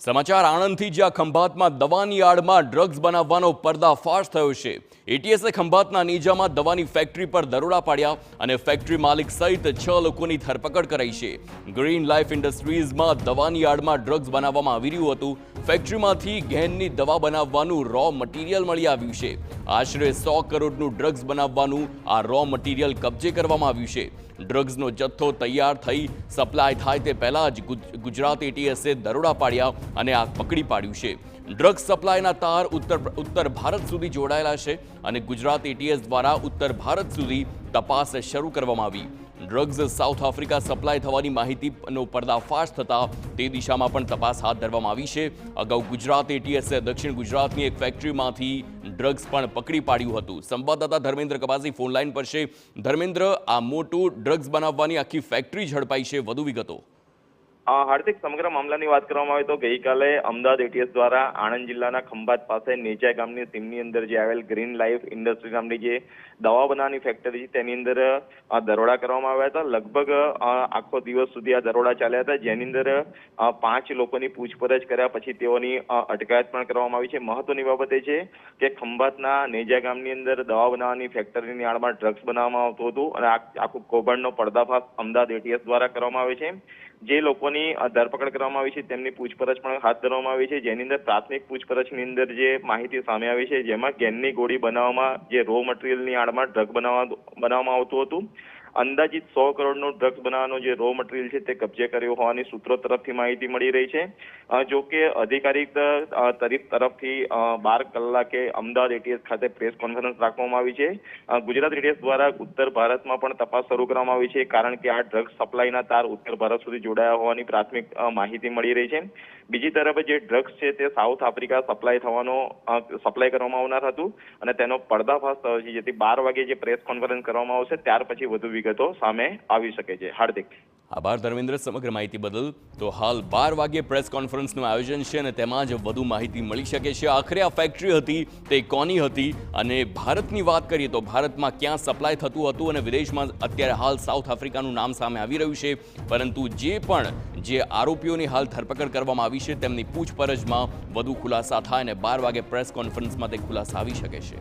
સમાચાર આણંદથી જ્યાં ખંભાતમાં દવાની આડમાં ડ્રગ્સ બનાવવાનો પર્દાફાશ થયો છે। એટીએસે ખંભાતના નીજામાં દવાની ફેક્ટરી પર દરોડા પાડ્યા અને ફેક્ટરી માલિક સહિત 6 લોકોની ધરપકડ કરાઈ છે। ગ્રીન લાઈફ ઇન્ડસ્ટ્રીઝમાં દવાની આડમાં ડ્રગ્સ બનાવવામાં આવી રહ્યું હતું। ફેક્ટરીમાંથી ગેનની દવા બનાવવાનું રો મટીરિયલ મળી આવ્યું છે। આશરે 100 કરોડનું ડ્રગ્સ બનાવવાનું આ રો મટીરિયલ કબજે કરવામાં આવ્યું છે। ડ્રગ્સનો જથ્થો તૈયાર થઈ સપ્લાય થાય તે પહેલા જ ગુજરાત એટીએસે દરોડા પાડ્યા અને આ પકડી પાડ્યું છે। ડ્રગ્સ સપ્લાયના તાર ઉત્તર ભારત સુધી જોડાયેલા છે અને ગુજરાત એટીએસ દ્વારા ઉત્તર ભારત સુધી તપાસ શરૂ કરવામાં આવી। ડ્રગ્સ સાઉથ આફ્રિકા સપ્લાય થવાની માહિતીનો પર્દાફાશ થતા તે દિશામાં પણ તપાસ હાથ ધરવામાં આવી છે। અગાઉ ગુજરાત એટીએસે દક્ષિણ ગુજરાતની એક ફેક્ટરીમાંથી ડ્રગ્સ પણ પકડી પાડ્યું હતું। સંવાદદાતા ધર્મેન્દ્ર કબાસી ફોનલાઈન પર છે। ધર્મેન્દ્ર, આ મોટું ડ્રગ્સ બનાવવાની આખી ફેક્ટરી ઝડપાઈ છે, વધુ વિગતો। હાર્દિક, સમગ્ર મામલાની વાત કરવામાં આવે તો ગઈકાલે અમદાવાદ એટીએસ દ્વારા આણંદ જિલ્લાના ખંભાત પાસે નેજા ગામની સીમની અંદર જે આવેલ ગ્રીન લાઈફ ઇન્ડસ્ટ્રી નામની જે દવા બનાવવાની ફેક્ટરી છે તેની અંદર દરોડા કરવામાં આવ્યા હતા। લગભગ આખો દિવસ સુધી આ દરોડા ચાલ્યા હતા, જેની અંદર 5 લોકોની પૂછપરછ કર્યા પછી તેઓની અટકાયત પણ કરવામાં આવી છે। મહત્વની બાબત એ છે કે ખંભાતના નેજા ગામની અંદર દવા બનાવવાની ફેક્ટરીની આડમાં ડ્રગ્સ બનાવવામાં આવતું હતું અને આખું કૌભાંડનો પર્દાફાશ અમદાવાદ એટીએસ દ્વારા કરવામાં આવે છે। જે લોકોની ધરપકડ કરવામાં આવી છે તેમની પૂછપરછ પણ હાથ ધરવામાં આવી છે, જેની અંદર પ્રાથમિક પૂછપરછની અંદર જે માહિતી સામે આવી છે જેમાં ગેનની ગોળી બનાવવામાં જે રો મટીરિયલની આડમાં ડ્રગ બનાવવામાં આવતું હતું। અંદાજિત 100 કરોડનું ડ્રગ્સ બનાવવાનો જે રો મટીરિયલ છે તે કબજે કર્યો હોવાની સૂત્રો તરફથી માહિતી મળી રહી છે। જો કે અધિકારિક તરફથી 12 કલાકે અમદાવાદ એટીએસ ખાતે પ્રેસ કોન્ફરન્સ રાખવામાં આવી છે। ગુજરાત એટીએસ દ્વારા ઉત્તર ભારતમાં પણ તપાસ શરૂ કરવામાં આવી છે, કારણ કે આ ડ્રગ્સ સપ્લાયના તાર ઉત્તર ભારત સુધી જોડાયા હોવાની પ્રાથમિક માહિતી મળી રહી છે। બીજી તરફ જે ડ્રગ્સ છે તે સાઉથ આફ્રિકા સપ્લાય કરવામાં આવનાર હતું અને તેનો પર્દાફાશ થયો છે, જેથી 12 વાગે જે પ્રેસ કોન્ફરન્સ કરવામાં આવશે ત્યાર પછી વધુ વિગતો સામે આવી શકે છે। હાર્દિક, આભાર ધર્મેન્દ્ર સમગ્ર માહિતી બદલ। તો હાલ 12 વાગે પ્રેસ કોન્ફરન્સનું આયોજન છે અને તેમાં જ વધુ માહિતી મળી શકે છે। આખરે આ ફેક્ટરી હતી તે કોની હતી અને ભારતની વાત કરીએ તો ભારતમાં ક્યાં સપ્લાય થતું હતું અને વિદેશમાં અત્યારે હાલ સાઉથ આફ્રિકાનું નામ સામે આવી રહ્યું છે, પરંતુ જે આરોપીઓની હાલ ધરપકડ કરવામાં આવી છે તેમની પૂછપરછમાં વધુ ખુલાસા થાય અને 12 વાગે પ્રેસ કોન્ફરન્સમાં તે ખુલાસા આવી શકે છે।